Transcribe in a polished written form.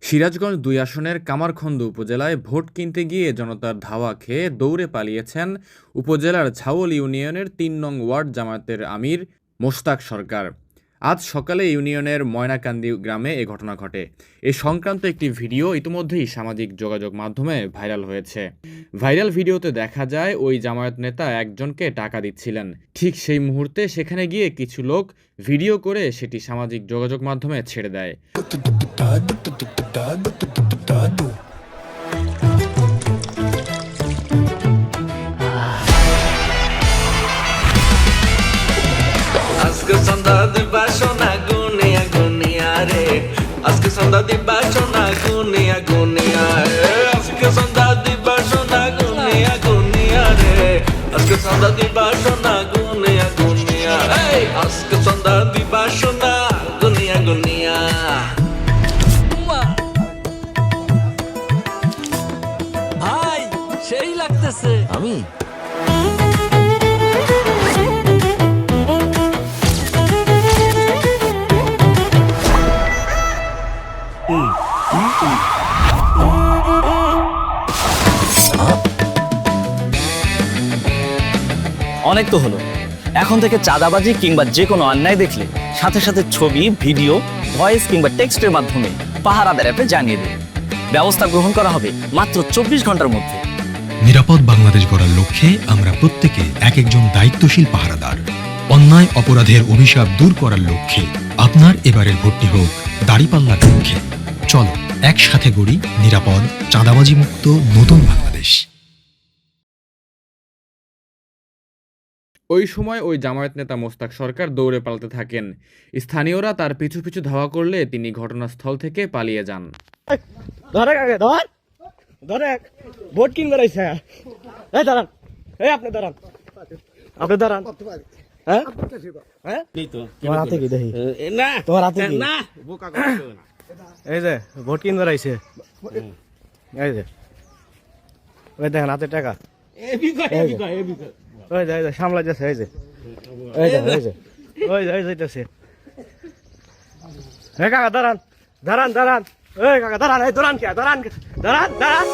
সিরাজগঞ্জ ২ আসনের কামারখন্দ উপজেলায় ভোট কিনতে গিয়ে জনতার ধাওয়া খেয়ে দৌড়ে পালিয়েছেন উপজেলার ছাওল ইউনিয়নের ৩ নং ওয়ার্ড জামায়াতের আমির মোশতাক সরকার। আজ সকালে ইউনিয়নের ময়নাকান্দি গ্রামে এ ঘটনা ঘটে। এ সংক্রান্ত একটি ভিডিও ইতিমধ্যেই সামাজিক যোগাযোগ মাধ্যমে ভাইরাল হয়েছে। ভাইরাল ভিডিওতে দেখা যায় ওই জামায়াত নেতা একজনকে টাকা দিচ্ছিলেন। ঠিক সেই মুহূর্তে সেখানে গিয়ে কিছু লোক ভিডিও করে সেটি সামাজিক যোগাযোগ মাধ্যমে ছেড়ে দেয়। আজকে সন্ধ্যা দিবা সোনা গুনিয়া গুনিয়া রে, আজকে সন্ধ্যা দিবা সোনা গুনিয়া গুনিয়া রে, আজকে সন্ধ্যা দিবা সোনা গুনিয়া গুনিয়া রে, আজকে সন্ধ্যা দিবা সোনা গুনিয়া গুনিয়া, আজকে সন্ধ্যা দিবা সোনা গুনিয়া গুনিয়া। ভাই সেই লাগতেছে। আমি অনেক তো হলো। এখন থেকে চাঁদাবাজি কিংবা যে কোনো অন্যায় দেখলে সাথে সাথে ছবি, ভিডিও, ভয়েস কিংবা টেক্সটের মাধ্যমে পাহারাদার অ্যাপে জানিয়ে দিন। ব্যবস্থা গ্রহণ করা হবে মাত্র 24 ঘন্টার মধ্যে। নিরাপদ বাংলাদেশ গড়ার লক্ষ্যে আমরা প্রত্যেকে এক একজন দায়িত্বশীল পাহারাদার। অন্যায় অপরাধের অভিশাপ দূর করার লক্ষ্যে আপনার এবারের ভোটটি হোক দাঁড়িপাল্লার লক্ষ্যে। চলো একসাথে গড়ি নিরাপদ, চাঁদাবাজি মুক্ত নতুন বাংলাদেশ। ওই সময় ওই জামায়াত নেতা মোশতাক সরকার দৌড়ে পালাতে থাকেন। স্থানীয়রা তার পিছু পিছু ধাওয়া করলে তিনি ঘটনাস্থল থেকে পালিয়ে যান। ভোট কিনবে রাইছে। এই দাঁড়ান, এই আপনি দাঁড়ান, আপনি দাঁড়ান। হ্যাঁ হ্যাঁ তোমার হাতে কি দেখি? না তোমার হাতে কি? না এই যে ভোট কিনবে রাইছে। এই যে ওই দেখেন হাতে টাকা। ওই যে সামলা যাচ্ছে। এই যে এই যে এই যে ওই যে যাইতেছে। হ্যাঁ কাকা দাঁড়ান, দাঁড়ান, দাঁড়ান। এই কাকা দাঁড়ান, এই দাঁড়ান কে? দাঁড়ান, দাঁড়ান, দাঁড়ান।